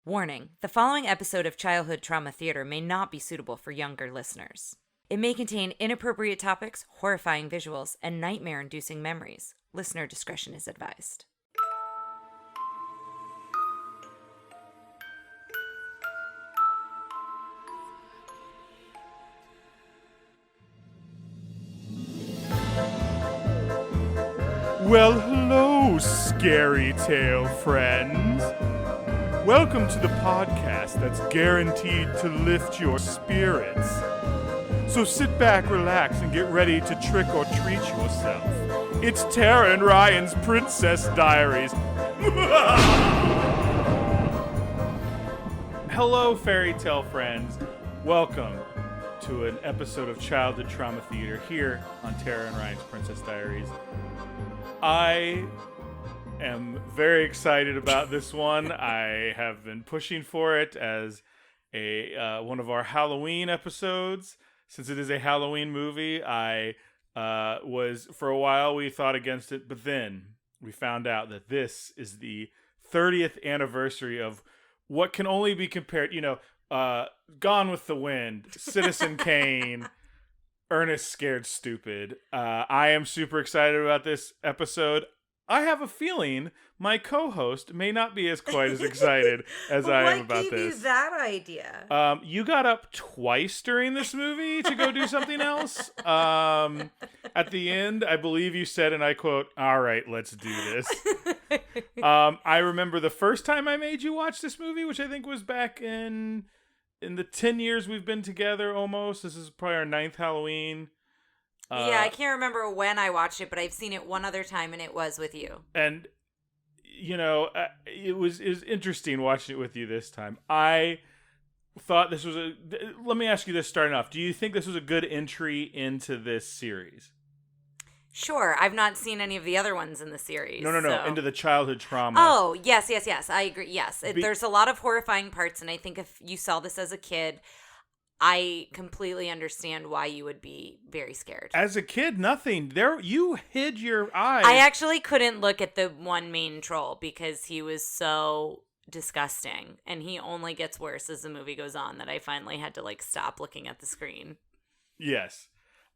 Warning, the following episode of Childhood Trauma Theater may not be suitable for younger listeners. It may contain inappropriate topics, horrifying visuals, and nightmare-inducing memories. Listener discretion is advised. Well, hello, scary tale friends. Welcome to the podcast that's guaranteed to lift your spirits. So sit back, relax, and get ready to trick or treat yourself. It's Tara and Ryan's Princess Diaries. Hello, fairy tale friends. Welcome to an episode of Childhood Trauma Theater here on Tara and Ryan's Princess Diaries. I am very excited about this one. I have been pushing for it as a one of our Halloween episodes. Since it is a Halloween movie, I was, for a while, we thought against it, but then we found out that this is the 30th anniversary of what can only be compared, Gone with the Wind, Citizen Kane, Ernest Scared Stupid. I am super excited about this episode. I have a feeling my co-host may not be as quite as excited as I am about this. What gave you that idea? You got up twice during this movie to go do something else. At the end, I believe you said, and I quote, "All right, let's do this." I remember the first time I made you watch this movie, which I think was back in the 10 years we've been together almost. This is probably our 9th Halloween. Yeah, I can't remember when I watched it, but I've seen it one other time, and it was with you. And, it was interesting watching it with you this time. I thought this was let me ask you this starting off. Do you think this was a good entry into this series? Sure. I've not seen any of the other ones in the series. No. So. Into the childhood trauma. Oh, yes. I agree. Yes. There's a lot of horrifying parts, and I think if you saw this as a kid, I completely understand why you would be very scared. As a kid, nothing. You hid your eyes. I actually couldn't look at the one main troll because he was so disgusting, and he only gets worse as the movie goes on that I finally had to stop looking at the screen. Yes.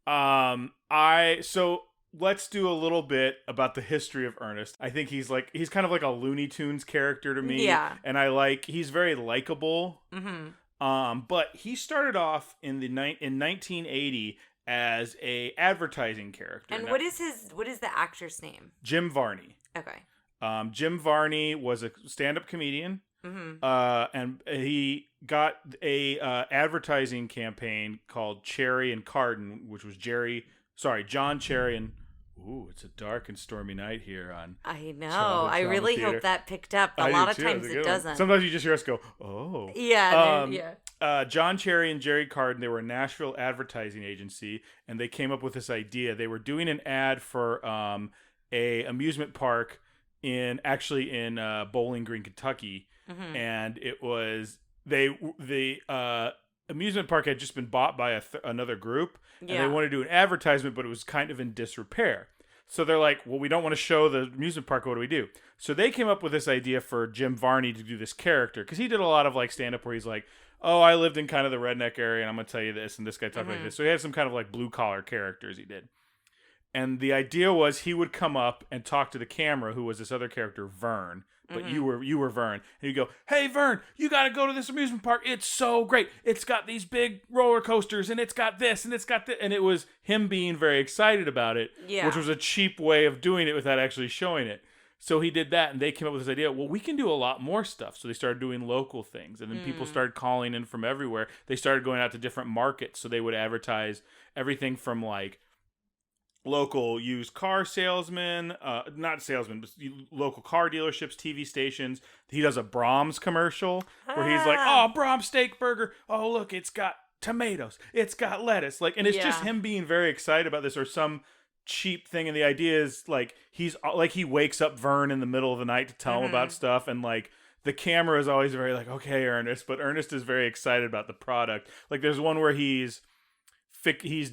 So let's do a little bit about the history of Ernest. I think he's kind of like a Looney Tunes character to me. Yeah. And he's very likable. Mm-hmm. But he started off in 1980 as a advertising character. And what is the actor's name? Jim Varney. Okay. Jim Varney was a stand-up comedian. Mm-hmm. And he got a advertising campaign called Cherry and Carden, which was John Cherry and... Ooh, it's a dark and stormy night here on... I know. I really hope that picked up. A lot of times it doesn't. Sometimes you just hear us go, oh. Yeah. John Cherry and Jerry Carden, they were a Nashville advertising agency, and they came up with this idea. They were doing an ad for a amusement park in Bowling Green, Kentucky, mm-hmm. and it was... the amusement park had just been bought by another group, and they wanted to do an advertisement, but it was kind of in disrepair. So they're like, well, we don't want to show the amusement park. What do we do? So they came up with this idea for Jim Varney to do this character, because he did a lot of stand-up where he's like, oh, I lived in kind of the redneck area, and I'm going to tell you this, and this guy talked like this. So he had some kind of blue-collar characters he did. And the idea was he would come up and talk to the camera, who was this other character, Vern. But mm-hmm. you were Vern. And you go, hey, Vern, you got to go to this amusement park. It's so great. It's got these big roller coasters, and it's got this, and it's got that. And it was him being very excited about it, which was a cheap way of doing it without actually showing it. So he did that, and they came up with this idea, well, we can do a lot more stuff. So they started doing local things, and then people started calling in from everywhere. They started going out to different markets, so they would advertise everything from, local used car salesmen, not salesmen, but local car dealerships, TV stations. He does a Brahms commercial where he's like, oh, Brahms steak burger. Oh, look, it's got tomatoes. It's got lettuce. And it's just him being very excited about this, or some cheap thing. And the idea is he wakes up Vern in the middle of the night to tell him about stuff. And the camera is always very okay, Ernest, but Ernest is very excited about the product. There's one where he's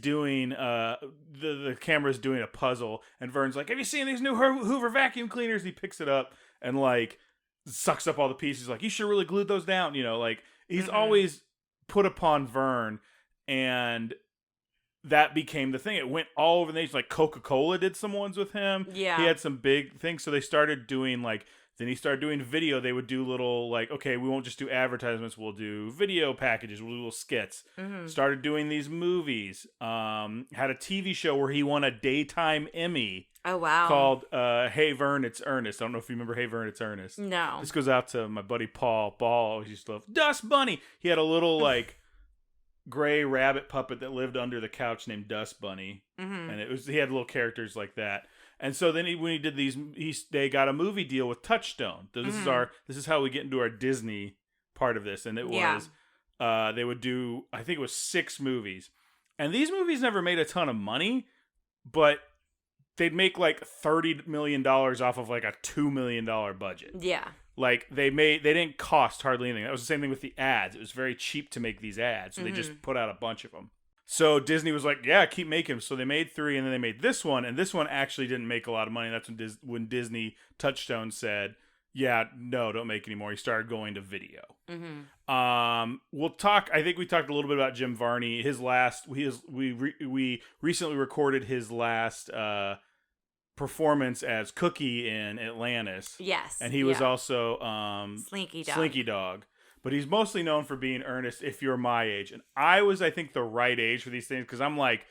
doing the camera's doing a puzzle, and Vern's like, have you seen these new Hoover vacuum cleaners? And he picks it up, and sucks up all the pieces. Like, you should really glued those down. You know, like he's always put upon Vern, and that became the thing. It went all over the nation. Like Coca-Cola did some ones with him. Yeah. He had some big things. So they started doing like, then he started doing video. They would do little like, okay, we won't just do advertisements. We'll do video packages. We'll do little skits. Started doing these movies. Had a TV show where he won a daytime Emmy. Oh, wow. Called Hey Vern, It's Ernest. I don't know if you remember Hey Vern, It's Ernest. No. This goes out to my buddy Paul. Paul always used to love Dust Bunny. He had a little like gray rabbit puppet that lived under the couch named Dust Bunny, and he had little characters like that. And so then when he did these, they got a movie deal with Touchstone. So this is how we get into our Disney part of this, and it was they would do, I think it was 6 movies, and these movies never made a ton of money, but they'd make like $30 million off of like a $2 million budget. Yeah. Like they didn't cost hardly anything. That was the same thing with the ads. It was very cheap to make these ads, so they just put out a bunch of them. So Disney was like, "Yeah, keep making them." So they made 3, and then they made this one, and this one actually didn't make a lot of money. That's when Disney Touchstone said, "Yeah, no, don't make anymore." He started going to video. We'll talk. I think we talked a little bit about Jim Varney. His last, we recently recorded his last performance as Cookie in Atlantis. Yes. And he was also Slinky Dog. But he's mostly known for being Ernest if you're my age. And I was, I think, the right age for these things because I'm like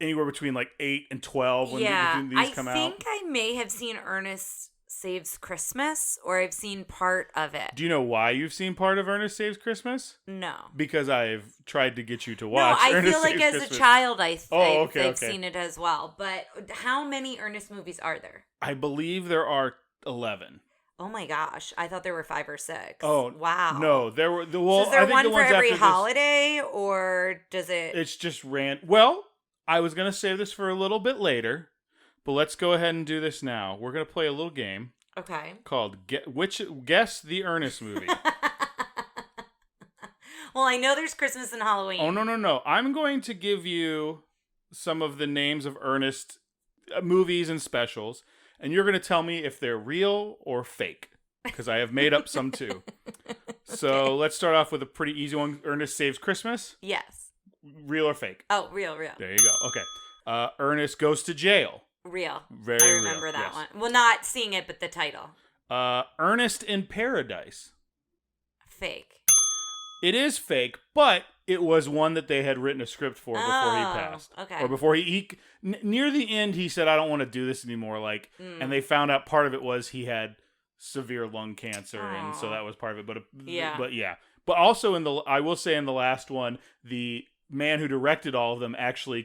anywhere between like 8 and 12 when these come out. I think I may have seen Ernest Saves Christmas, or I've seen part of it. Do you know why you've seen part of Ernest Saves Christmas? No. Because I've tried to get you to watch No, I Ernest feel like Saves as Christmas. a child I've okay. seen it as well. But how many Ernest movies are there? I believe there are 11. Oh my gosh. I thought there were 5 or 6. Oh, wow. No, there were... So is there one for every holiday, or does it... It's just Well, I was going to save this for a little bit later, but let's go ahead and do this now. We're going to play a little game. Okay. Called Guess the Ernest Movie. Well, I know there's Christmas and Halloween. Oh, no. I'm going to give you some of the names of Ernest movies and specials, and you're going to tell me if they're real or fake, because I have made up some too. So let's start off with a pretty easy one. Ernest Saves Christmas? Yes. Real or fake? Oh, real. There you go. Okay. Ernest Goes to Jail? Real. Very I real. remember that yes. one. Well, not seeing it, but the title. Ernest in Paradise? Fake. It is fake, but it was one that they had written a script for before he passed. Okay. Or before he near the end, he said, "I don't want to do this anymore." Like, and they found out part of it was he had severe lung cancer, and so that was part of it. But also I will say in the last one, the man who directed all of them actually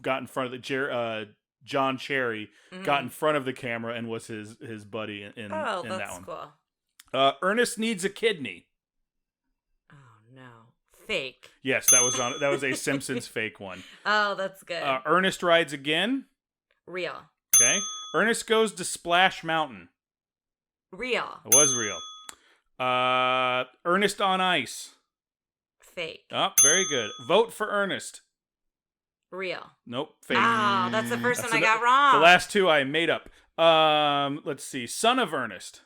got in front of the John Cherry got in front of the camera and was his buddy in that one. That's cool. Ernest Needs a Kidney. Oh no, fake. Yes, that was a Simpsons fake one. Oh, that's good. Ernest Rides Again. Real. Okay. Ernest Goes to Splash Mountain. Real. It was real. Ernest on Ice. Fake. Oh, very good. Vote for Ernest. Real. Nope, fake. Oh, that's the first one I got wrong. The last 2 I made up. Let's see. Son of Ernest.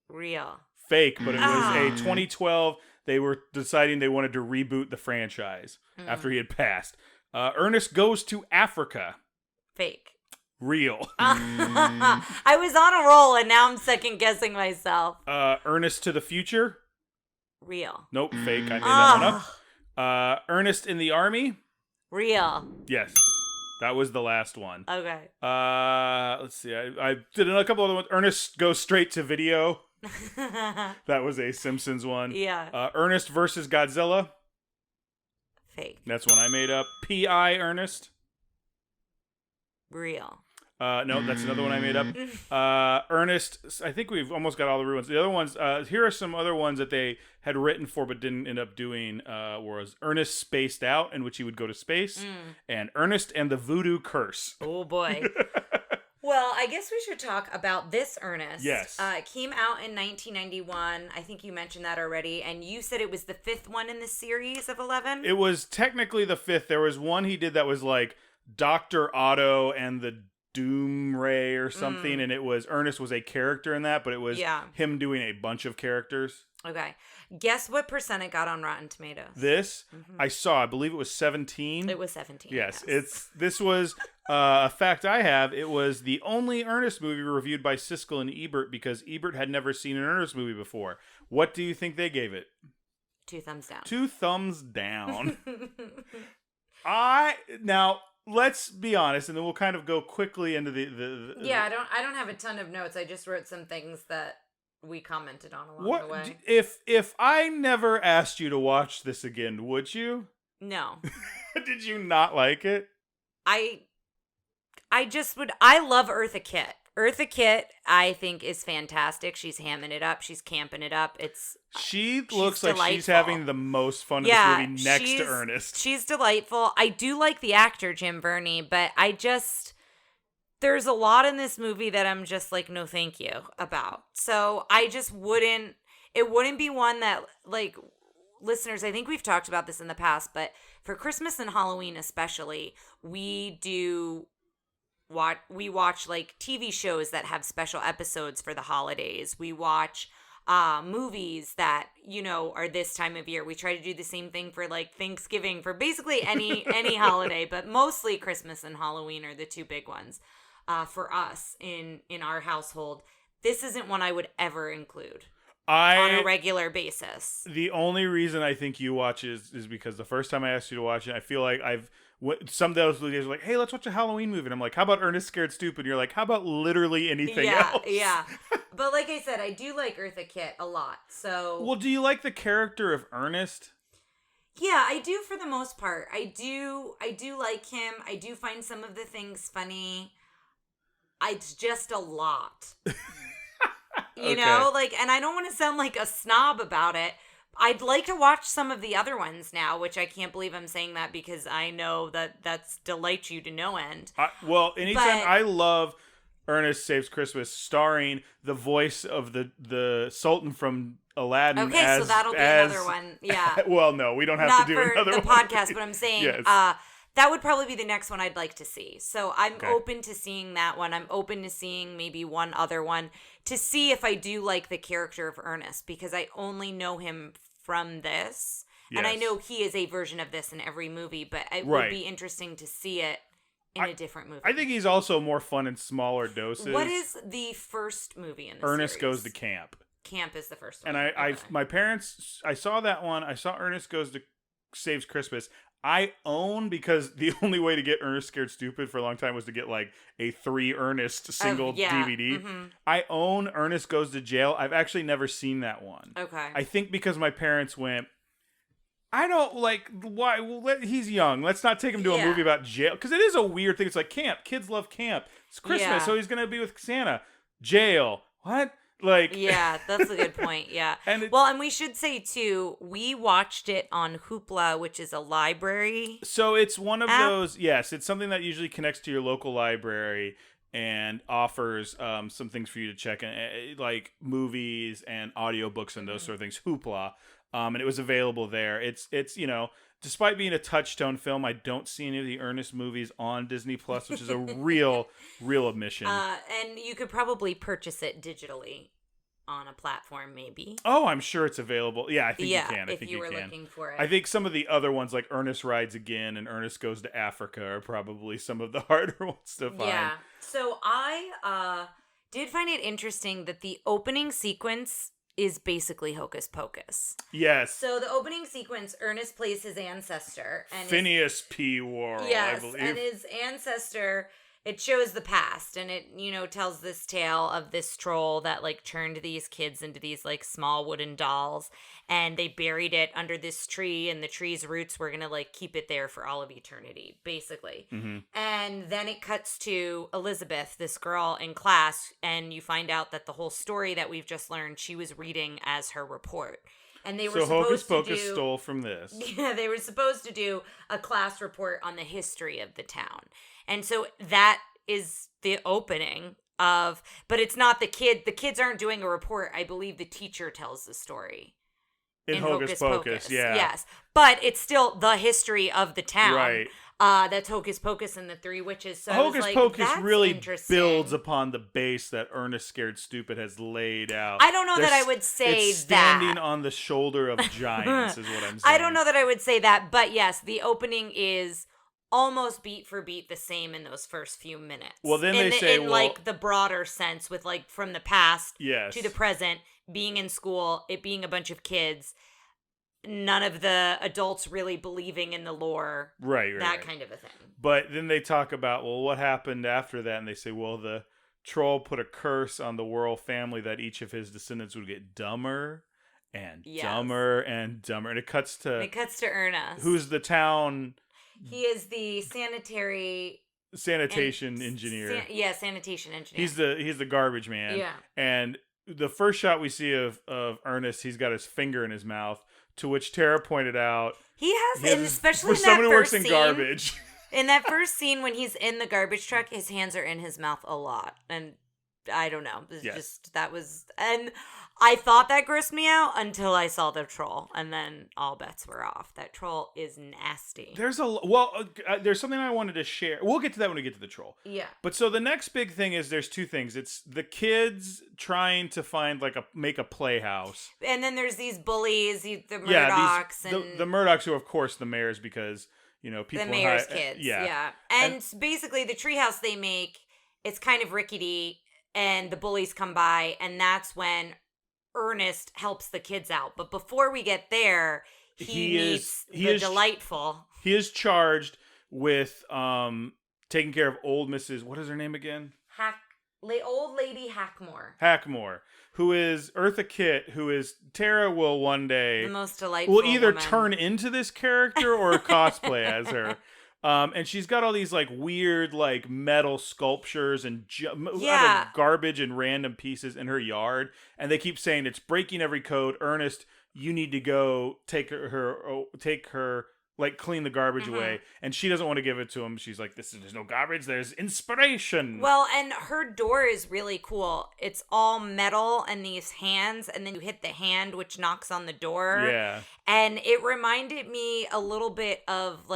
Real. Fake, but it was a 2012. They were deciding they wanted to reboot the franchise after he had passed. Ernest Goes to Africa. Fake. Real. I was on a roll and now I'm second guessing myself. Ernest to the Future. Real. Nope, fake. I made that one up. Ernest in the Army. Real. Yes. That was the last one. Okay. Let's see. I did a couple other ones. Ernest Goes Straight to Video. That was a Simpsons one. Yeah. Ernest versus Godzilla. Fake. That's one I made up. P.I. Ernest. Real. No, that's another one I made up. Ernest, I think we've almost got all the real ones. The other ones, here are some other ones that they had written for but didn't end up doing, was Ernest Spaced Out, in which he would go to space, and Ernest and the Voodoo Curse. Oh, boy. Well, I guess we should talk about this Ernest. Yes. It came out in 1991. I think you mentioned that already, and you said it was the 5th one in the series of 11? It was technically the 5th. There was one he did that was like Dr. Otto and the Doom Ray or something, and it was Ernest was a character in that, but it was him doing a bunch of characters. Okay. Guess what percent it got on Rotten Tomatoes? This I believe it was 17. It was 17. Yes. This was a fact I have. It was the only Ernest movie reviewed by Siskel and Ebert because Ebert had never seen an Ernest movie before. What do you think they gave it? 2 thumbs down. 2 thumbs down. Now let's be honest, and then we'll kind of go quickly into the Yeah, I don't have a ton of notes. I just wrote some things that we commented on along the way. If I never asked you to watch this again, would you? No. Did you not like it? I just would. I love Eartha Kitt. Eartha Kitt, I think, is fantastic. She's hamming it up. She's camping it up. She looks like delightful. She's having the most fun in this movie next to Ernest. She's delightful. I do like the actor, Varney, but there's a lot in this movie that I'm just like, no thank you about. So I just wouldn't, it wouldn't be one that, like, listeners, I think we've talked about this in the past, but for Christmas and Halloween especially, we watch like TV shows that have special episodes for the holidays. We watch movies that, are this time of year. We try to do the same thing for like Thanksgiving, for basically any holiday, but mostly Christmas and Halloween are the two big ones for us in our household. This isn't one I would ever include on a regular basis. The only reason I think you watch is because the first time I asked you to watch it, I feel like some of those days were like, hey, let's watch a Halloween movie. And I'm like, how about Ernest Scared Stupid? And you're like, how about literally anything else? Yeah. But like I said, I do like Eartha Kitt a lot. So. Well, do you like the character of Ernest? Yeah, I do for the most part. I do like him. I do find some of the things funny. It's just a lot. You know, like, and I don't want to sound like a snob about it. I'd like to watch some of the other ones now, which I can't believe I'm saying that because I know that's delights you to no end. I love Ernest Saves Christmas, starring the voice of the Sultan from Aladdin. Okay, so that'll be another one. Yeah. Well, no, we don't have to do another one. Not for the podcast, but I'm saying yes. That would probably be the next one I'd like to see. So I'm open to seeing that one. I'm open to seeing maybe one other one to see if I do like the character of Ernest, because I only know him from this. Yes. And I know he is a version of this in every movie, but it would be interesting to see it in a different movie. I think he's also more fun in smaller doses. What is the first movie in the Ernest series? Goes to Camp. Camp is the first one. And my parents, I saw that one. I saw Ernest Saves Christmas. I own, because the only way to get Ernest Scared Stupid for a long time was to get like a 3 Ernest single DVD. Mm-hmm. I own Ernest Goes to Jail. I've actually never seen that one. Okay. I think because my parents went, I don't like, why? Well, he's young. Let's not take him to a movie about jail. Because it is a weird thing. It's like camp. Kids love camp. It's Christmas, so he's going to be with Santa. Jail. What? Like, yeah, that's a good point. Yeah. And we should say too, we watched it on Hoopla, which is a library. So it's one of those. Yes, it's something that usually connects to your local library and offers some things for you to check, like movies and audiobooks and those sort of things. Hoopla, and it was available there. It's despite being a Touchstone film, I don't see any of the Ernest movies on Disney Plus, which is a real omission. And you could probably purchase it digitally on a platform, maybe. Oh, I'm sure it's available. Yeah, I think you can. I think if you were looking for it. I think some of the other ones, like Ernest Rides Again and Ernest Goes to Africa, are probably some of the harder ones to find. Yeah. So I did find it interesting that the opening sequence is basically Hocus Pocus. Yes. So the opening sequence, Ernest plays his ancestor. And Phineas P. Worrell, I believe. And his ancestor, it shows the past, and it, tells this tale of this troll that, like, turned these kids into these, like, small wooden dolls, and they buried it under this tree, and the tree's roots were gonna, like, keep it there for all of eternity, basically. Mm-hmm. And then it cuts to Elizabeth, this girl in class, and you find out that the whole story that we've just learned, she was reading as her report. And they were Hocus Pocus stole from this. Yeah, they were supposed to do a class report on the history of the town. And so that is the opening of, but it's not the kid. The kids aren't doing a report. I believe the teacher tells the story. In Hocus Pocus, yeah. Yes. But it's still the history of the town. Right. That's Hocus Pocus and the Three Witches. So Hocus Pocus that's really interesting. builds upon the base that Ernest Scared Stupid has laid out. I don't know that I would say it's standing on the shoulder of giants is what I'm saying. I don't know that I would say that, but yes, the opening is almost beat for beat the same in those first few minutes. Well, then they say, in like the broader sense, with like from the past to the present, being in school, it being a bunch of kids, none of the adults really believing in the lore, right, that kind of a thing. But then they talk about, well, what happened after that, and they say, well, the troll put a curse on the Whirl family that each of his descendants would get dumber and dumber and dumber, and it cuts to Ernest, who's the town. He is the sanitation engineer. Sanitation engineer. He's the garbage man. Yeah. And the first shot we see of Ernest, he's got his finger in his mouth, to which Tara pointed out he has and especially for in that someone who works in scene, garbage. In that first scene when he's in the garbage truck, his hands are in his mouth a lot. And I don't know. And I thought that grossed me out until I saw the troll, and then all bets were off. That troll is nasty. There's something I wanted to share. We'll get to that when we get to the troll. Yeah. But so the next big thing is there's two things. It's the kids trying to find make a playhouse, and then there's these bullies, the Murdochs, the Murdochs, who are, of course, the mayors, because people the mayor's kids. Yeah. And basically the treehouse they make, it's kind of rickety, and the bullies come by, and that's when Ernest helps the kids out. But before we get there, he meets the delightful. He is charged with taking care of old Mrs. What is her name again? Old Lady Hackmore. Hackmore, who is Eartha Kitt, who is Tara will one day the most delightful. Will either woman. turn into this character or cosplay as her. And she's got all these weird metal sculptures and out of garbage and random pieces in her yard, and they keep saying it's breaking every code. Ernest, you need to go take her clean the garbage away, and she doesn't want to give it to him. She's like, there's no garbage, there's inspiration. Well, and her door is really cool. It's all metal and these hands, and then you hit the hand which knocks on the door. Yeah. And it reminded me a little bit of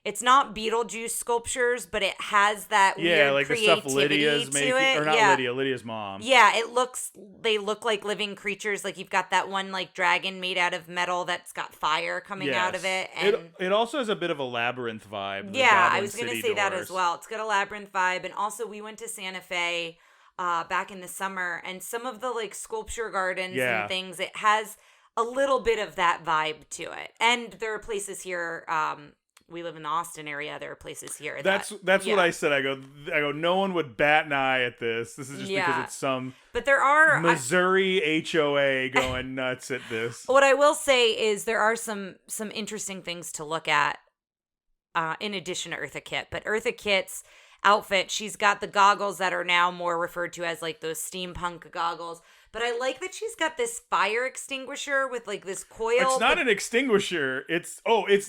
it's not Beetlejuice sculptures, but it has that weird creativity the stuff Lydia's making, it. Or not Lydia's mom. Yeah, they look like living creatures. Like you've got that one dragon made out of metal that's got fire coming out of it. And it also has a bit of a labyrinth vibe. Yeah, I was going to say that as well. It's got a labyrinth vibe. And also we went to Santa Fe back in the summer, and some of the sculpture gardens and things, it has a little bit of that vibe to it. And there are places here, we live in the Austin area. There are places here. That's what I said. I go. No one would bat an eye at this. This is just because it's some. But there are Missouri HOA going nuts at this. What I will say is there are some interesting things to look at. In addition to Eartha Kitt, but Eartha Kitt's outfit, she's got the goggles that are now more referred to as those steampunk goggles. But I like that she's got this fire extinguisher with this coil. It's not an extinguisher. It's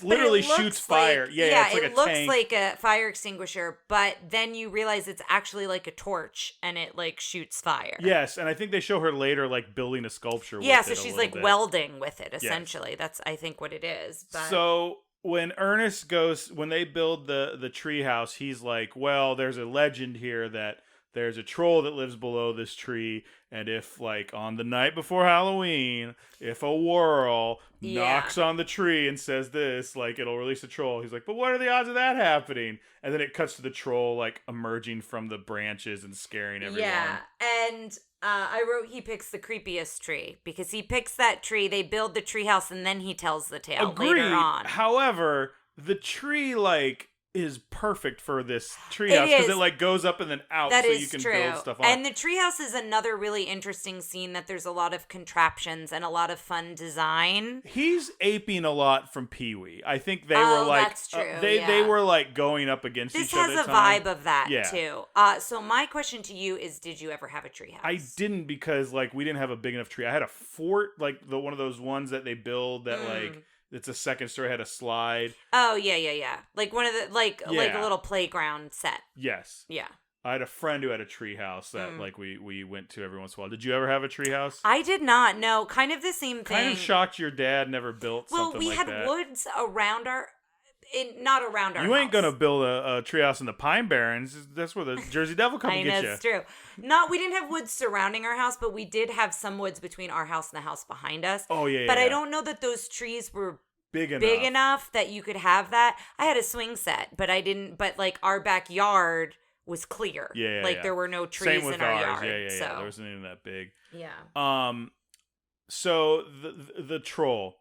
literally shoots fire. Yeah, it's it looks tank. like a fire extinguisher, but then you realize it's actually like a torch, and it shoots fire. Yes, and I think they show her later building a sculpture. Yeah, so she's welding with it essentially. Yes. That's I think what it is. But... So when they build the treehouse, he's like, well, there's a legend here that there's a troll that lives below this tree, and if on the night before Halloween, if a whirl knocks on the tree and says this, it'll release a troll. He's like, but what are the odds of that happening? And then it cuts to the troll emerging from the branches and scaring everyone. Yeah, and I wrote he picks the creepiest tree because he picks that tree. They build the treehouse, and then he tells the tale later on. However, the tree is perfect for this treehouse because it goes up and then out, so you can build stuff on. And the treehouse is another really interesting scene that there's a lot of contraptions and a lot of fun design. He's aping a lot from Pee-wee. I think they were that's true. They were going up against each other. This has a vibe of that too. So my question to you is, did you ever have a treehouse? I didn't, because we didn't have a big enough tree. I had a fort, one of those ones that they build that it's a second story, had a slide. Oh, yeah. One of the, like a little playground set. Yes. Yeah. I had a friend who had a treehouse that we went to every once in a while. Did you ever have a treehouse? I did not. No, kind of the same thing. Kind of shocked your dad never built something like that. Well, we had woods around not around our house. You ain't gonna build a treehouse in the Pine Barrens. That's where the Jersey Devil come and get you. That's true. We didn't have woods surrounding our house, but we did have some woods between our house and the house behind us. Oh, yeah, But yeah. I don't know that those trees were big enough that you could have that. I had a swing set, but I didn't. But like our backyard was clear. Yeah, like there were no trees in our yard. Yeah. So. There wasn't even that big. Yeah. So the troll.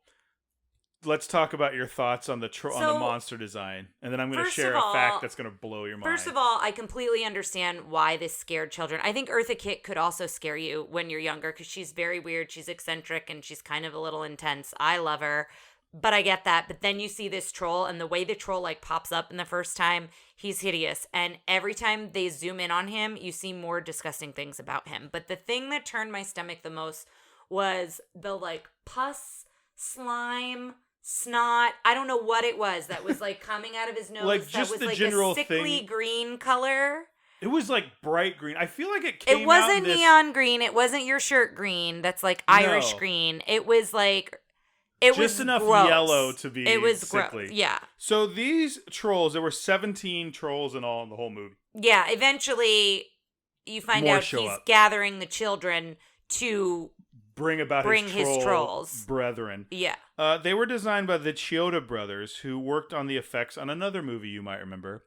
Let's talk about your thoughts on the on the monster design, and then I'm going to share a fact that's going to blow your mind. First of all, I completely understand why this scared children. I think Eartha Kitt could also scare you when you're younger because she's very weird, she's eccentric, and she's kind of a little intense. I love her, but I get that. But then you see this troll, and the way the troll like pops up in the first time, he's hideous. And every time they zoom in on him, you see more disgusting things about him. But the thing that turned my stomach the most was the like pus, slime, snot, I don't know what it was that was like coming out of his nose. Like that just was the like general a sickly thing. Green color. It was like bright green. I feel like it came out. It wasn't neon green. It wasn't your shirt green. That's like Irish green. It was like it just was enough gross. Yellow to be it was sickly. Gross. Yeah. So these trolls, there were 17 trolls in all in the whole movie. Yeah. Eventually, you find out he's gathering the children to bring his trolls brethren. Yeah. They were designed by the Chioda brothers, who worked on the effects on another movie you might remember,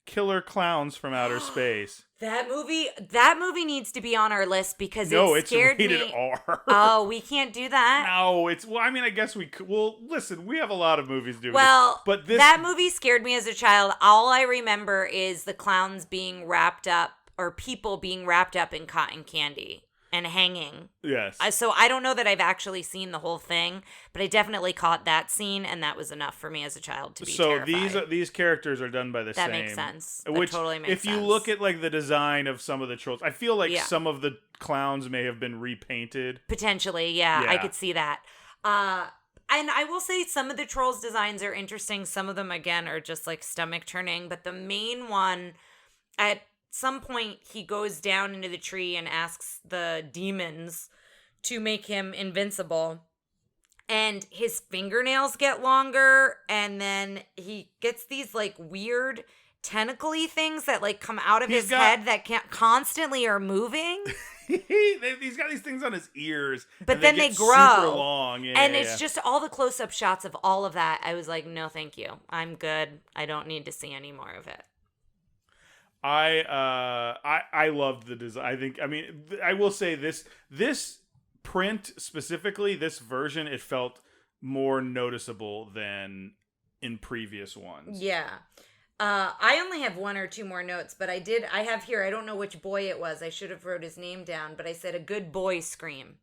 Killer Clowns from Outer Space. That movie needs to be on our list because it scared me. No, it's rated R. Oh, we can't do that? No, I mean, I guess we could. Well, listen, we have a lot of movies to do well, but that movie scared me as a child. All I remember is the clowns being wrapped up, or people being wrapped up in cotton candy and hanging. Yes. So I don't know that I've actually seen the whole thing, but I definitely caught that scene, and that was enough for me as a child to be terrified. So these characters are done by the same. That makes sense. Which, that totally makes sense. If you look at like the design of some of the trolls, I feel like some of the clowns may have been repainted. Potentially, yeah. I could see that. And I will say some of the trolls' designs are interesting. Some of them, again, are just like stomach turning. But the main one, at some point, he goes down into the tree and asks the demons to make him invincible. And his fingernails get longer, and then he gets these like weird tentacle-y things that like come out of his head that constantly are moving. He's got these things on his ears, but then they grow super long. It's just all the close-up shots of all of that. I was like, no, thank you. I'm good. I don't need to see any more of it. I loved the design. I will say this print specifically, this version, it felt more noticeable than in previous ones. Yeah. I only have one or two more notes, but I have here, I don't know which boy it was. I should have wrote his name down, but I said a good boy scream.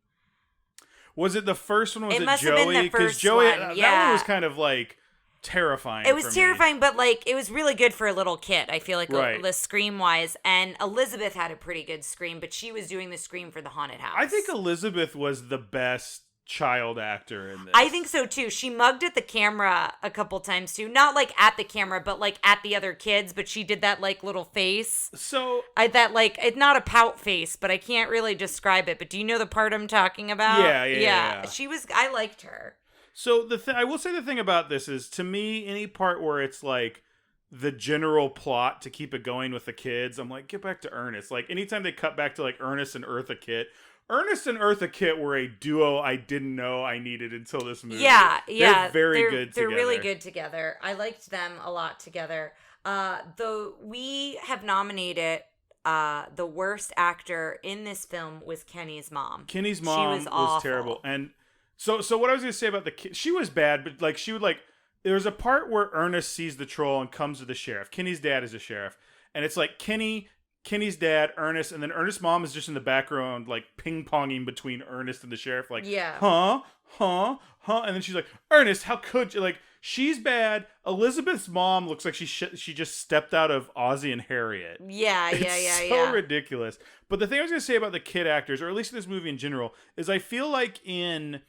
Was it the first one? Was it must Joey? have been the first Joey, one. That one was kind of like terrifying. It was terrifying, but like it was really good for a little kid. I feel like the scream wise, and Elizabeth had a pretty good scream, but she was doing the scream for the haunted house. I think Elizabeth was the best child actor in this. I think so too. She mugged at the camera a couple times too, not like at the camera, but like at the other kids. But she did that like little face. So it's not a pout face, but I can't really describe it. But do you know the part I'm talking about? Yeah. She was. I liked her. So I will say the thing about this is, to me, any part where it's like the general plot to keep it going with the kids, I'm like, get back to Ernest. Like anytime they cut back to like Ernest and Eartha Kitt. Ernest and Eartha Kitt were a duo I didn't know I needed until this movie. Yeah. They're very good together. They're really good together. I liked them a lot together. Though we have nominated the worst actor in this film was Kenny's mom. Kenny's mom was terrible. And so what I was going to say about the kid, she was bad, but like she would like, there was a part where Ernest sees the troll and comes to the sheriff. Kenny's dad is a sheriff. And it's like Kenny's dad, Ernest, and then Ernest's mom is just in the background, like ping-ponging between Ernest and the sheriff, like, huh? And then she's like, Ernest, how could you? Like, she's bad. Elizabeth's mom looks like she just stepped out of Ozzie and Harriet. It's so ridiculous. But the thing I was going to say about the kid actors, or at least this movie in general, is I feel like in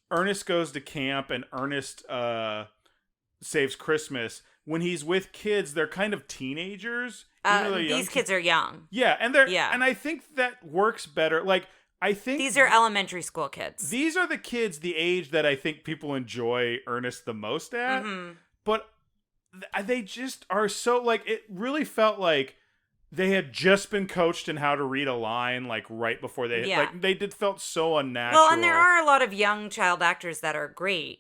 Ernest Goes to Camp and Ernest Saves Christmas, when he's with kids, they're kind of teenagers. These kids are young. Yeah, and and I think that works better. Like, I think these are elementary school kids. These are the kids the age that I think people enjoy Ernest the most at. Mm-hmm. But they just are so, like, it really felt like they had just been coached in how to read a line, like, right before felt so unnatural. Well, and there are a lot of young child actors that are great.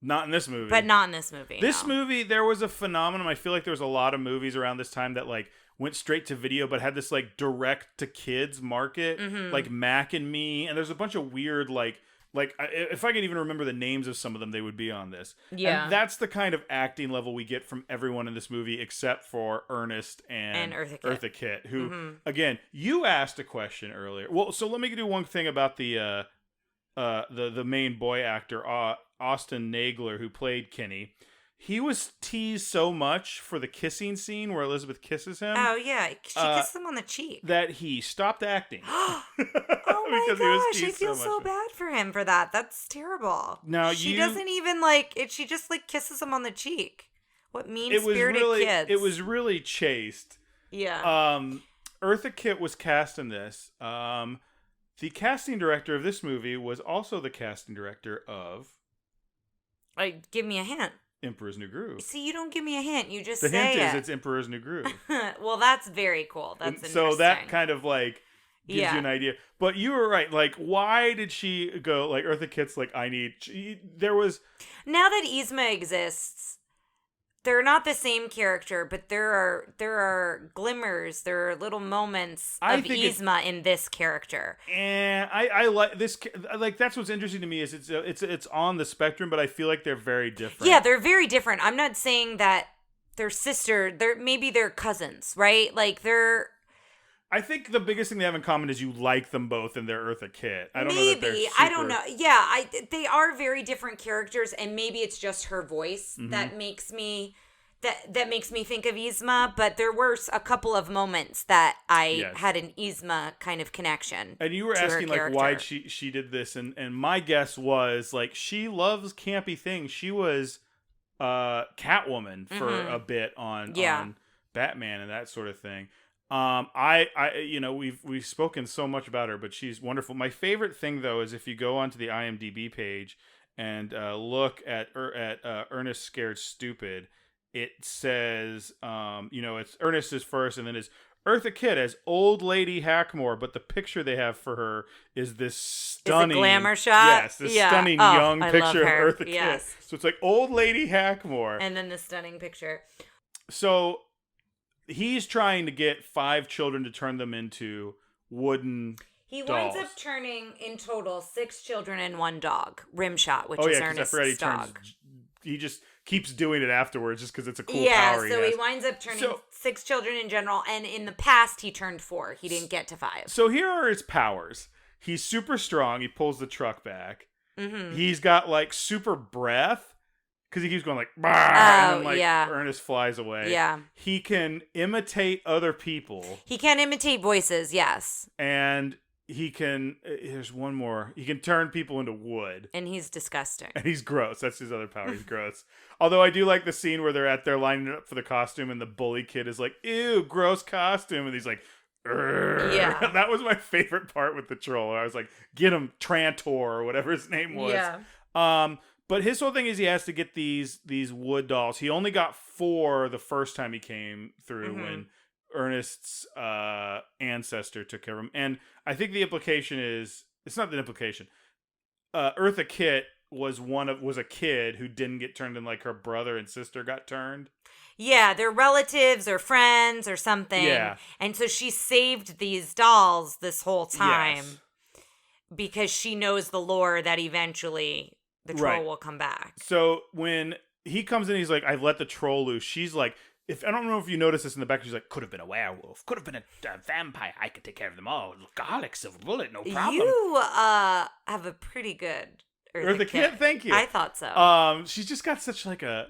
Not in this movie. But not in this movie. This movie, there was a phenomenon. I feel like there was a lot of movies around this time that, like, went straight to video, but had this, like, direct to kids market, like Mac and Me. And there's a bunch of weird, like, if I could even remember the names of some of them, they would be on this. Yeah. And that's the kind of acting level we get from everyone in this movie, except for Ernest and Eartha Kitt, who, again, you asked a question earlier. Well, so let me do one thing about the main boy actor, Austin Nagler, who played Kenny. He was teased so much for the kissing scene where Elizabeth kisses him. Oh, yeah. She kissed him on the cheek. That he stopped acting. Oh, my gosh. I feel so bad for him for that. That's terrible. Now, she doesn't even, like, she just, like, kisses him on the cheek. What mean-spirited kids. It was really chaste. Yeah. Eartha Kitt was cast in this. The casting director of this movie was also the casting director of... give me a hint. Emperor's New Groove. See, you don't give me a hint. You just say it. The hint is it. It's Emperor's New Groove. Well, that's very cool. That's interesting. So that kind of, like, gives you an idea. But you were right. Like, why did she go, like, Eartha Kitt's like, there was... Now that Yzma exists, they're not the same character, but there are glimmers, there are little moments of Yzma in this character. And I like this, like, that's what's interesting to me is it's on the spectrum, but I feel like they're very different. Yeah, they're very different. I'm not saying that they're maybe they're cousins, right? Like I think the biggest thing they have in common is you like them both and they're Eartha Kitt. I don't know that they're super... I don't know. Yeah, they are very different characters, and maybe it's just her voice that makes me think of Yzma. But there were a couple of moments that I had an Yzma kind of connection. And you were asking, like, why she did this, and my guess was, like, she loves campy things. She was Catwoman for a bit on Batman and that sort of thing. We've spoken so much about her, but she's wonderful. My favorite thing, though, is if you go onto the IMDb page and look at Ernest Scared Stupid, it says, it's Ernest is first, and then it's Eartha Kitt as Old Lady Hackmore, but the picture they have for her is this stunning... Is a glamour shot? Yes, this stunning young picture of Eartha Kitt. So it's like Old Lady Hackmore. And then the stunning picture. So... he's trying to get 5 children to turn them into wooden He dolls. winds up turning, in total, 6 children and 1 dog. Rimshot, which is Ernest's dog. He just keeps doing it afterwards just because it's a cool power. Yeah, so he winds up turning 6 children in general, and in the past, he turned 4. He didn't get to 5. So here are his powers. He's super strong. He pulls the truck back. Mm-hmm. He's got, like, super breath. Because he keeps going like, and then, Ernest flies away. Yeah. He can imitate other people. He can imitate voices, yes. And he can, there's one more. He can turn people into wood. And he's disgusting. And he's gross. That's his other power. He's gross. Although I do like the scene where they're lining up for the costume and the bully kid is like, ew, gross costume. And he's like, Urgh. Yeah. That was my favorite part with the troll. I was like, get him, Trantor, or whatever his name was. Yeah. But his whole thing is he has to get these wood dolls. He only got 4 the first time he came through when Ernest's ancestor took care of him. And I think the implication is, it's not the implication. Eartha Kitt was a kid who didn't get turned in, like her brother and sister got turned. Yeah, they're relatives or friends or something. Yeah. And so she saved these dolls this whole time because she knows the lore that eventually the troll will come back. So when he comes in, he's like, I've let the troll loose. She's like, I don't know if you notice this in the back, she's like, could have been a werewolf, could have been a vampire. I could take care of them all. Garlic, silver bullet, no problem. You have a pretty good Eartha Kitt. Thank you. I thought so. She's just got such like a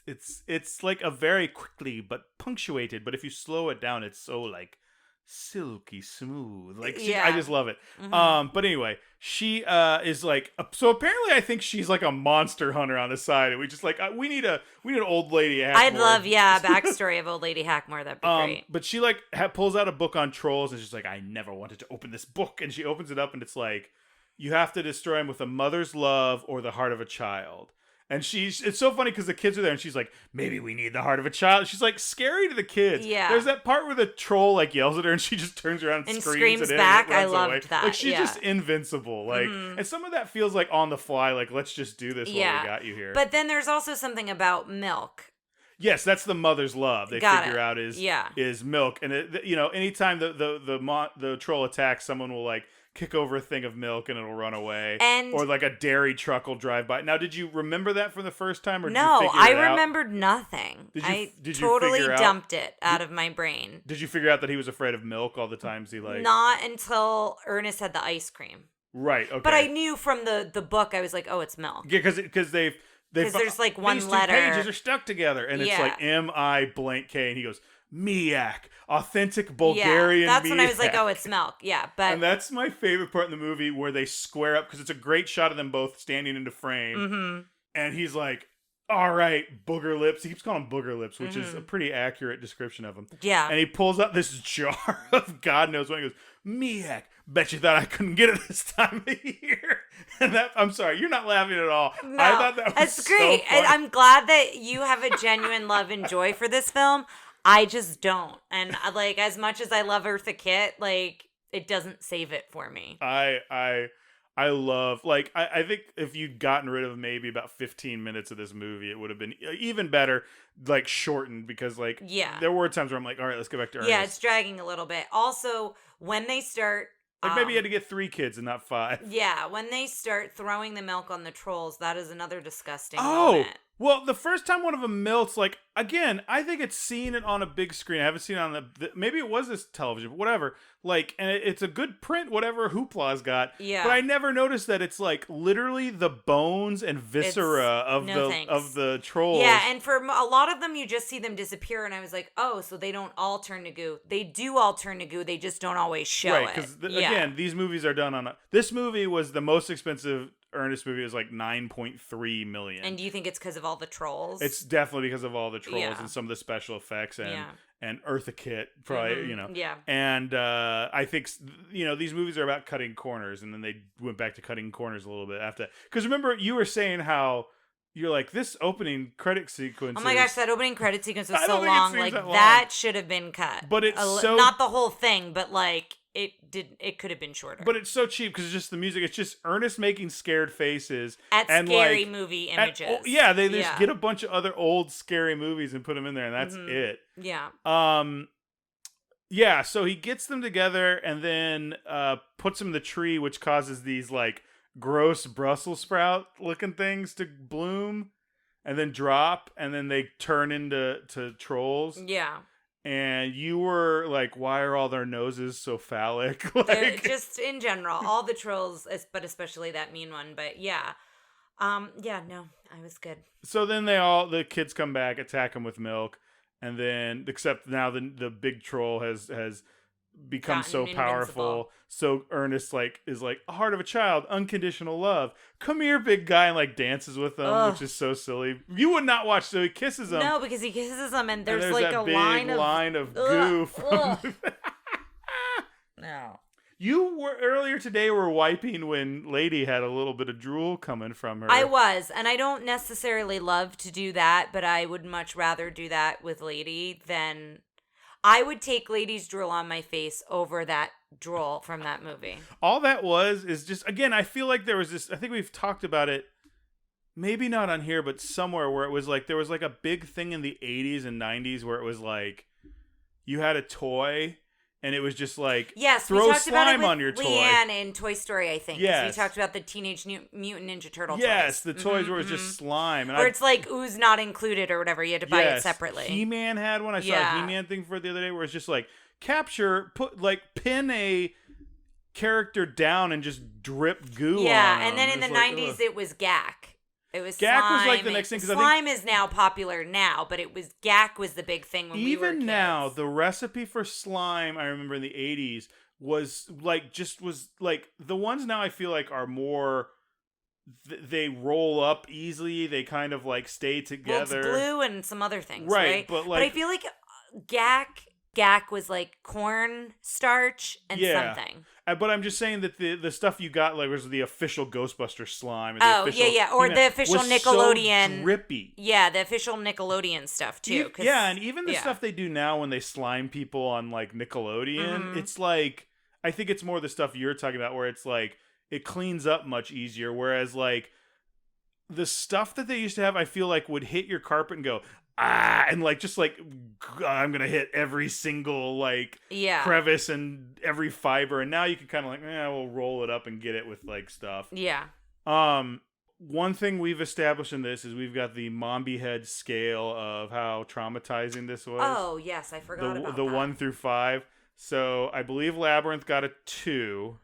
it's like a very quickly but punctuated. But if you slow it down, it's so like silky smooth. Like I just love it. Mm-hmm. But anyway, she is like, so apparently I think she's like a monster hunter on the side, and we just like we need an old lady Hackmore. I'd love backstory of old lady Hackmore. That'd be great. But she like pulls out a book on trolls, and she's like, I never wanted to open this book, and she opens it up, and it's like, you have to destroy him with a mother's love or the heart of a child. And it's so funny because the kids are there and she's like, maybe we need the heart of a child. She's like scary to the kids. Yeah. There's that part where the troll like yells at her and she just turns around and screams at back. him and runs I loved away. that. Like she's just invincible. Like, and some of that feels like on the fly. Like, let's just do this while we got you here. But then there's also something about milk. Yes, that's the mother's love. They figure out is milk. And anytime the troll attacks, someone will like kick over a thing of milk and it'll run away. Or like a dairy truck will drive by. Now, did you remember that from the first time? Or did you figure it out? Remembered nothing. I did totally you dumped it out of my brain. Did you figure out that he was afraid of milk all the times he like... Not until Ernest had the ice cream. Right, okay. But I knew from the book, I was like, oh, it's milk. Yeah, because there's like one these letter. These 2 pages are stuck together. And it's like M-I blank K. And he goes... Miak, authentic Bulgarian. That's Miak. when I was like, oh, it's milk. Yeah, but and that's my favorite part in the movie where they square up because it's a great shot of them both standing into frame. Mm-hmm. And he's like, all right, booger lips. He keeps calling them booger lips, which is a pretty accurate description of him. Yeah. And he pulls out this jar of God knows what. He goes, Miak, bet you thought I couldn't get it this time of year. And I'm sorry, you're not laughing at all. No, I thought that was that's great. So funny. I'm glad that you have a genuine love and joy for this film. I just don't. And like, as much as I love Eartha Kitt, like, it doesn't save it for me. I love, like, I think if you'd gotten rid of maybe about 15 minutes of this movie, it would have been even better, like, shortened, because, like, there were times where I'm like, all right, let's go back to Ernest. Yeah, it's dragging a little bit. Also, when they start... Like, maybe you had to get 3 kids and not 5. Yeah, when they start throwing the milk on the trolls, that is another disgusting moment. Well, the first time one of them melts, like, again, I think it's seen it on a big screen. I haven't seen it on maybe it was this television, but whatever. Like, and it's a good print, whatever Hoopla's got. Yeah. But I never noticed that it's, like, literally the bones and viscera of the trolls. Yeah, and for a lot of them, you just see them disappear, and I was like, oh, so they don't all turn to goo. They do all turn to goo, they just don't always show it. Right, because, again, these movies are done on this movie was the most expensive Ernest movie. Is like $9.3 million. And do you think it's because of all the trolls? It's definitely because of all the trolls and some of the special effects and Eartha Kitt, probably, Yeah. And I think, these movies are about cutting corners, and then they went back to cutting corners a little bit after. Because remember, you were saying how you're like, this opening credit sequence. Oh my gosh, that opening credit sequence was so long. Like, that that should have been cut. But it's not the whole thing, but like, it could have been shorter. But it's so cheap because it's just the music. It's just Ernest making scared faces at and scary movie images. They just get a bunch of other old scary movies and put them in there, and that's it. Yeah. So he gets them together and then puts them in the tree, which causes these like gross Brussels sprout looking things to bloom and then drop, and then they turn into trolls. Yeah. And you were like, why are all their noses so phallic? Like, just in general, all the trolls, but especially that mean one. But yeah. I was good. So then the kids come back, attack him with milk. And then, except now the big troll has become so powerful. So Ernest is like a heart of a child, unconditional love. Come here, big guy, and like dances with them, which is so silly. You would not watch. So he kisses them. No, because he kisses them, and there's like that a big line of goo. No. You were earlier today were wiping when Lady had a little bit of drool coming from her. I was, and I don't necessarily love to do that, but I would much rather do that with Lady than... I would take Lady's drool on my face over that drool from that movie. All that is just, again, I feel like there was this, I think we've talked about it, maybe not on here, but somewhere where it was like, there was like a big thing in the 80s and 90s where it was like, you had a toy and it was just like, throw slime on your toy. Leanne in Toy Story, I think. Yes. We talked about the Teenage Mutant Ninja Turtle toys. Yes, the toys where it was just slime. And where it's like ooze not included or whatever. You had to buy it separately. He-Man had one. I saw a He-Man thing for it the other day where it's just like, pin a character down and just drip goo on Yeah, them. and then in the 90s, it was Gak. It was Gak slime. was like the next thing. Slime is now popular now, but Gak was the big thing when we were kids. Even now, the recipe for slime, I remember in the 80s, was like the ones now I feel like are more, they roll up easily. They kind of like stay together. Well, it's glue and some other things, right? Right, but I feel like Gak gack was like corn starch and something. But I'm just saying that the stuff you got like was the official Ghostbuster slime. Or the official Nickelodeon. So drippy. Yeah, the official Nickelodeon stuff too. And even the stuff they do now when they slime people on like Nickelodeon, it's like I think it's more the stuff you're talking about where it's like it cleans up much easier. Whereas like the stuff that they used to have, I feel like would hit your carpet and go, and like just like I'm gonna hit every single like crevice and every fiber, and now you can kind of like we'll roll it up and get it with like stuff. One thing we've established in this is we've got the Mombi head scale of how traumatizing this was. Oh yes, I forgot about the 1 through 5. So I believe Labyrinth got a 2,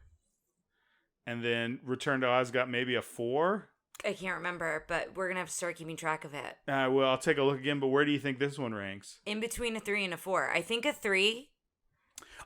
and then Return to Oz got maybe a 4. I can't remember, but we're going to have to start keeping track of it. Well, I'll take a look again, but where do you think this one ranks? In between a 3 and a 4. I think a 3.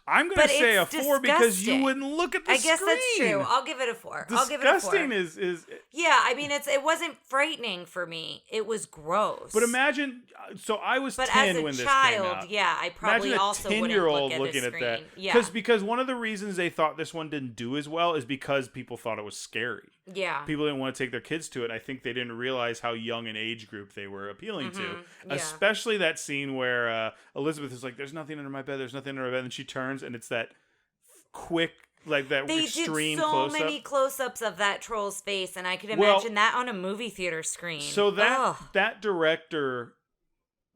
I'm going to say a 4 because you wouldn't look at the screen. I guess that's true. I'll give it a 4. Disgusting is... Yeah, I mean, it wasn't frightening for me. It was gross. But imagine... So I was 10 when this came out. But as a child, yeah, I probably also wouldn't look at looking the at screen. that. Because one of the reasons they thought this one didn't do as well is because people thought it was scary. Yeah. People didn't want to take their kids to it. I think they didn't realize how young an age group they were appealing to. Yeah. Especially that scene where Elizabeth is like, there's nothing under my bed, and she turns and it's that quick, like that extreme close-up. They did so many close-ups of that troll's face, and I could imagine that on a movie theater screen. So that director,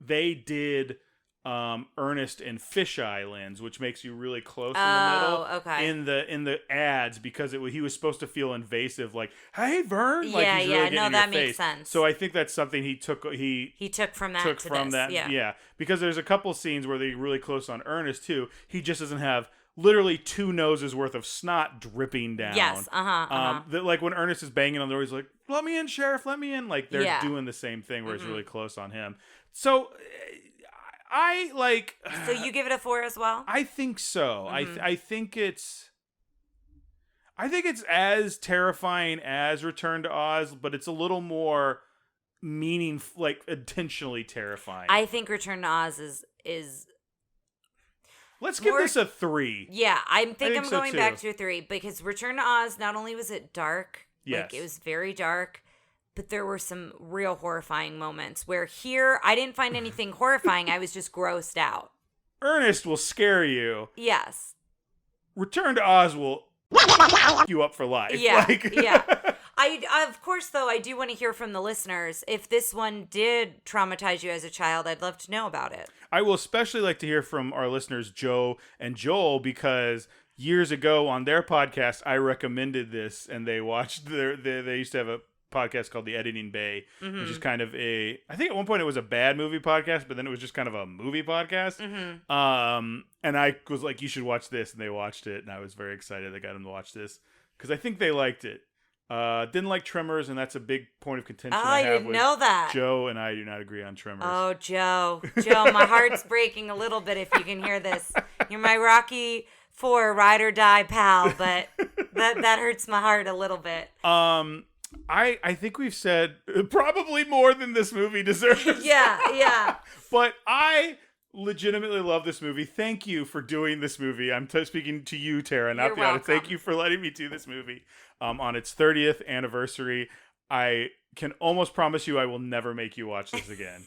they did Ernest and Fisheye lens, which makes you really close in the middle. Okay. In the ads, because he was supposed to feel invasive, like, "Hey, Vern!" Like yeah, he's really getting in your that face. makes sense. So I think that's something he took. He took from that. Yeah. Because there's a couple scenes where they're really close on Ernest too. He just doesn't have literally 2 noses worth of snot dripping down. Yes. Like when Ernest is banging on the door, he's like, "Let me in, Sheriff, let me in." Like they're doing the same thing where it's really close on him. So I like. So you give it a 4 as well? I think so. I think it's as terrifying as Return to Oz, but it's a little more meaningful, like intentionally terrifying. I think Return to Oz is. Let's give this a 3. Yeah, I think I'm going back to a 3 because Return to Oz, not only was it dark, like it was very dark, but there were some real horrifying moments where here I didn't find anything horrifying. I was just grossed out. Ernest will scare you. Yes. Return to Oz will you up for life. Yeah. Yeah. Of course, though, I do want to hear from the listeners. If this one did traumatize you as a child, I'd love to know about it. I will especially like to hear from our listeners, Joe and Joel, because years ago on their podcast, I recommended this, and they watched they used to have a podcast called The Editing Bay, which is kind of I think at one point it was a bad movie podcast, but then it was just kind of a movie podcast. And I was like, you should watch this, and they watched it, and I was very excited I got them to watch this because I think they liked it. Didn't like Tremors, and that's a big point of contention. I didn't know that. Joe and I do not agree on Tremors. Oh, Joe, my heart's breaking a little bit if you can hear this. You're my Rocky IV ride or die pal, but that hurts my heart a little bit. I think we've said probably more than this movie deserves. Yeah. But I legitimately love this movie. Thank you for doing this movie. I'm speaking to you, Tara, not the audience. Thank you for letting me do this movie on its 30th anniversary. I can almost promise you I will never make you watch this again.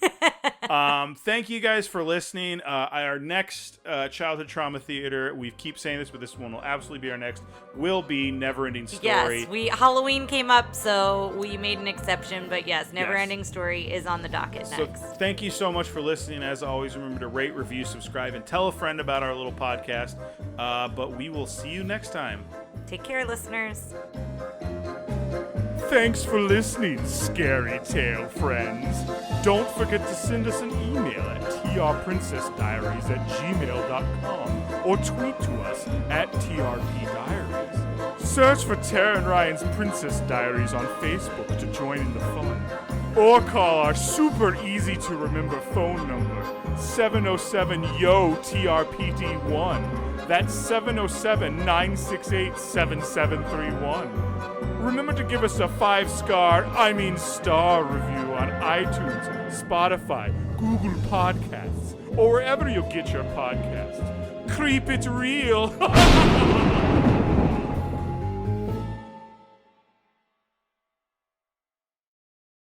Thank you guys for listening. Our next Childhood Trauma Theater, we keep saying this, but this one will absolutely be our next, will be Neverending Story. Yes, Halloween came up, so we made an exception, but yes, Neverending Story is on the docket next. So thank you so much for listening. As always, remember to rate, review, subscribe, and tell a friend about our little podcast. But we will see you next time. Take care, listeners. Thanks for listening, Scary Tale friends. Don't forget to send us an email at trprincessdiaries@gmail.com or tweet to us at trpdiaries. Search for Tara and Ryan's Princess Diaries on Facebook to join in the fun. Or call our super easy to remember phone number, 707-YO-TRPD1. That's 707-968-7731. Remember to give us a 5-star review on iTunes, Spotify, Google Podcasts, or wherever you get your podcasts. Creep it real.